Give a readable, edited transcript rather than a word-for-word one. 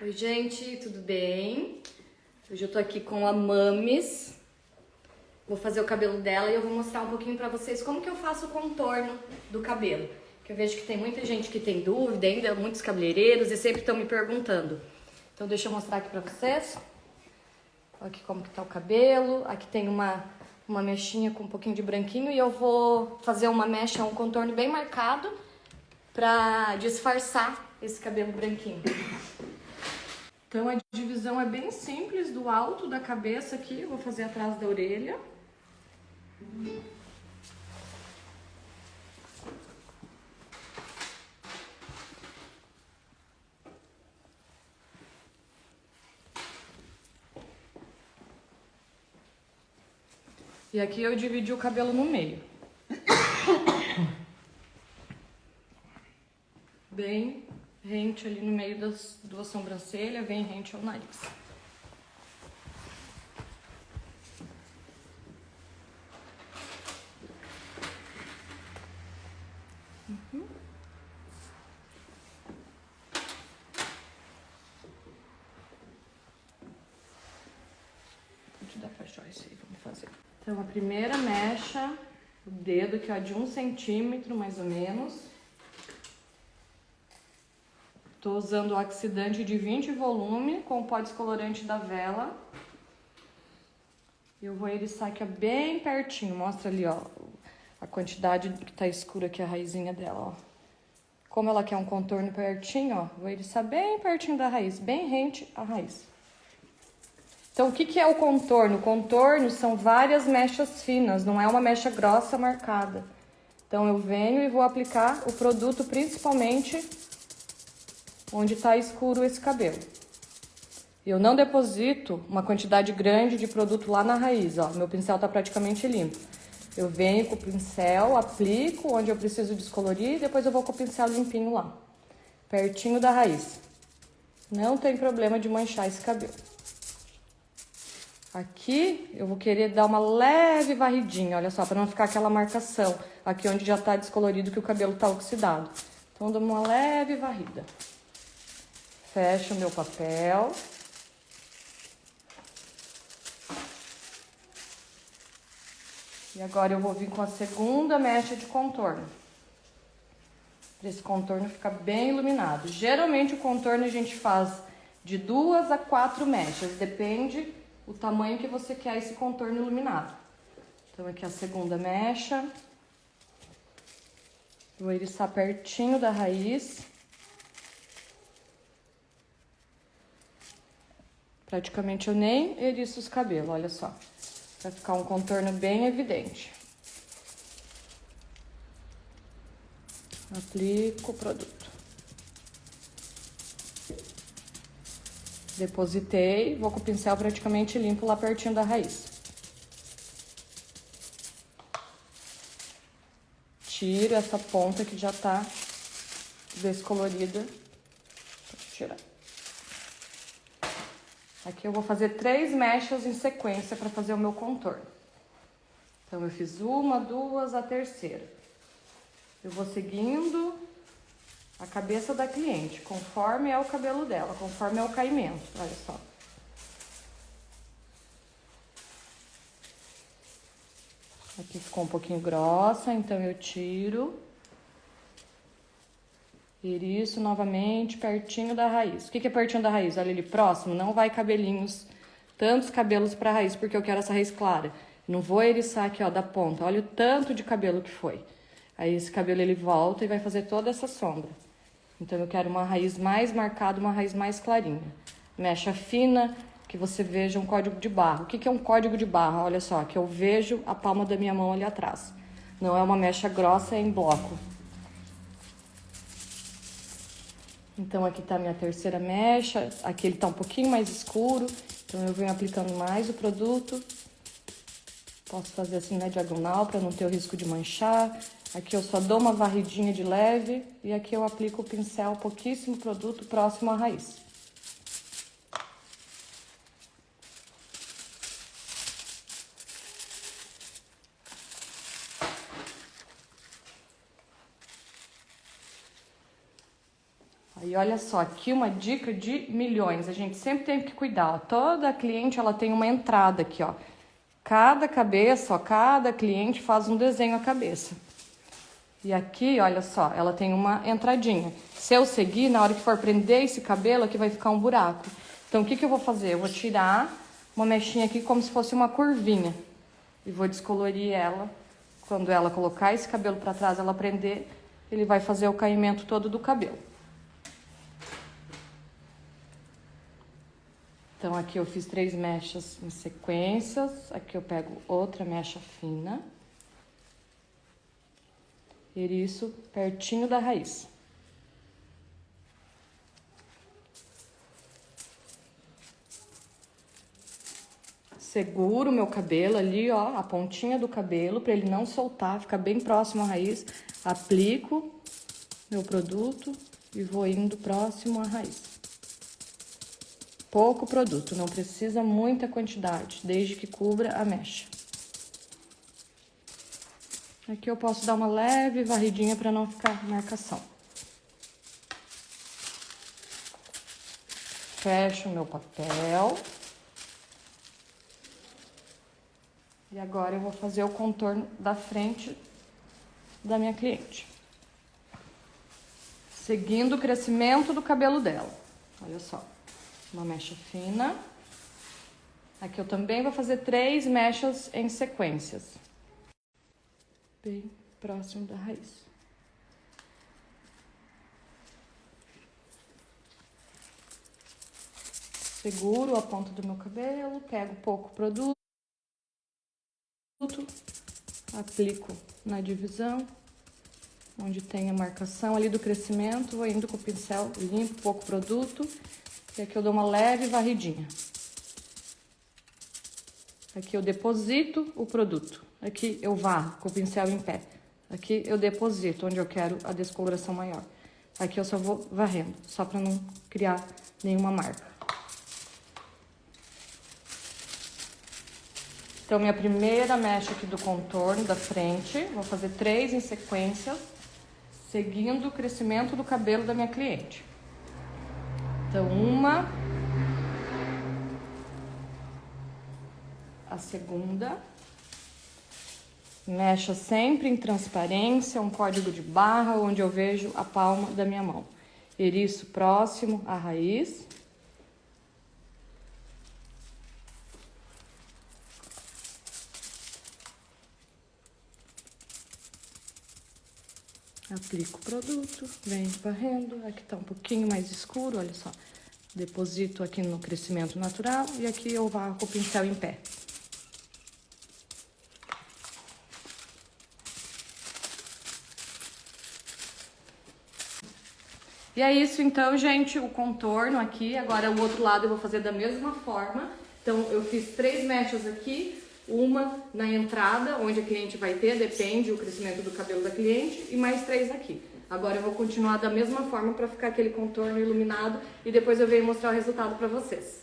Oi, gente, tudo bem? Hoje eu tô aqui com a Mames. Vou fazer o cabelo dela e eu vou mostrar um pouquinho pra vocês como que eu faço o contorno do cabelo. Que eu vejo que tem muita gente que tem dúvida ainda, muitos cabeleireiros, e sempre estão me perguntando. Então deixa eu mostrar aqui pra vocês. Olha aqui como que tá o cabelo. Aqui tem uma mechinha com um pouquinho de branquinho e eu vou fazer uma mecha, um contorno bem marcado pra disfarçar esse cabelo branquinho. Então a divisão é bem simples, do alto da cabeça aqui, eu vou fazer atrás da orelha. E aqui eu dividi o cabelo no meio. Bem rente ali no meio das duas sobrancelhas, bem rente ao nariz. Vou te dar pra Joyce aí, vamos fazer. Então a primeira mecha, o dedo que é de 1 centímetro mais ou menos. Tô usando o oxidante de 20 volume com o pó descolorante da Vela. Eu vou eriçar aqui, ó, bem pertinho. Mostra ali, ó, a quantidade que tá escura aqui, a raizinha dela, ó. Como ela quer um contorno pertinho, ó, vou eriçar bem pertinho da raiz, bem rente à raiz. Então, o que que é o contorno? O contorno são várias mechas finas, não é uma mecha grossa marcada. Então, eu venho e vou aplicar o produto principalmente onde tá escuro esse cabelo. Eu não deposito uma quantidade grande de produto lá na raiz, ó. Meu pincel tá praticamente limpo. Eu venho com o pincel, aplico onde eu preciso descolorir e depois eu vou com o pincel limpinho lá, pertinho da raiz. Não tem problema de manchar esse cabelo. Aqui eu vou querer dar uma leve varridinha, olha só, para não ficar aquela marcação aqui onde já tá descolorido que o cabelo tá oxidado. Então eu dou uma leve varrida. Fecho o meu papel. E agora eu vou vir com a segunda mecha de contorno. Para esse contorno ficar bem iluminado. Geralmente o contorno a gente faz de 2 a 4 mechas. Depende o tamanho que você quer esse contorno iluminado. Então aqui a segunda mecha. Vou eriçar pertinho da raiz. Praticamente eu nem eriço os cabelos, olha só. Vai ficar um contorno bem evidente. Aplico o produto. Depositei, vou com o pincel praticamente limpo lá pertinho da raiz. Tiro essa ponta que já tá descolorida. Vou tirar. Aqui eu vou fazer 3 mechas em sequência para fazer o meu contorno. Então eu fiz 1, 2, a terceira. Eu vou seguindo a cabeça da cliente, conforme é o cabelo dela, conforme é o caimento, olha só. Aqui ficou um pouquinho grossa, então eu tiro. Eriço novamente, pertinho da raiz. O que que é pertinho da raiz? Olha ali, próximo, não vai cabelinhos, tantos cabelos pra raiz, porque eu quero essa raiz clara. Não vou eriçar aqui, ó, da ponta. Olha o tanto de cabelo que foi. Aí esse cabelo ele volta e vai fazer toda essa sombra. Então eu quero uma raiz mais marcada, uma raiz mais clarinha. Mecha fina, que você veja um código de barra. O que que é um código de barra? Olha só, que eu vejo a palma da minha mão ali atrás. Não é uma mecha grossa, é em bloco. Então aqui tá a minha terceira mecha, aqui ele tá um pouquinho mais escuro, então eu venho aplicando mais o produto. Posso fazer assim na diagonal para não ter o risco de manchar. Aqui eu só dou uma varridinha de leve e aqui eu aplico o pincel, pouquíssimo produto próximo à raiz. Aí E olha só, aqui uma dica de milhões. A gente sempre tem que cuidar, ó. Toda cliente, ela tem uma entrada aqui, ó. Cada cabeça, ó, cada cliente faz um desenho à cabeça. E aqui, olha só, ela tem uma entradinha. Se eu seguir, na hora que for prender esse cabelo, aqui vai ficar um buraco. Então, o que eu vou fazer? Eu vou tirar uma mechinha aqui como se fosse uma curvinha. E vou descolorir ela. Quando ela colocar esse cabelo pra trás, ela prender, ele vai fazer o caimento todo do cabelo. Então, aqui eu fiz 3 mechas em sequências. Aqui eu pego outra mecha fina. Eriço pertinho da raiz. Seguro o meu cabelo ali, ó, a pontinha do cabelo, para ele não soltar, ficar bem próximo à raiz. Aplico meu produto e vou indo próximo à raiz. Pouco produto, não precisa muita quantidade, desde que cubra a mecha. Aqui eu posso dar uma leve varridinha para não ficar marcação. Fecho o meu papel. E agora eu vou fazer o contorno da frente da minha cliente. Seguindo o crescimento do cabelo dela. Olha só, uma mecha fina. Aqui eu também vou fazer 3 mechas em sequências. Bem próximo da raiz. Seguro a ponta do meu cabelo, pego pouco produto, aplico na divisão, onde tem a marcação ali do crescimento, vou indo com o pincel, limpo pouco produto, e aqui eu dou uma leve varridinha. Aqui eu deposito o produto. Aqui eu varro com o pincel em pé. Aqui eu deposito onde eu quero a descoloração maior. Aqui eu só vou varrendo, só para não criar nenhuma marca. Então, minha primeira mecha aqui do contorno da frente. Vou fazer 3 em sequência, seguindo o crescimento do cabelo da minha cliente. Então, uma... A segunda, mecha sempre em transparência, um código de barra onde eu vejo a palma da minha mão. Eriço próximo à raiz. Aplico o produto, venho varrendo, aqui tá um pouquinho mais escuro, olha só. Deposito aqui no crescimento natural e aqui eu varro com o pincel em pé. E é isso então, gente, o contorno aqui. Agora o outro lado eu vou fazer da mesma forma. Então eu fiz 3 mechas aqui, uma na entrada, onde a cliente vai ter, depende do crescimento do cabelo da cliente, e mais 3 aqui. Agora eu vou continuar da mesma forma para ficar aquele contorno iluminado e depois eu venho mostrar o resultado para vocês.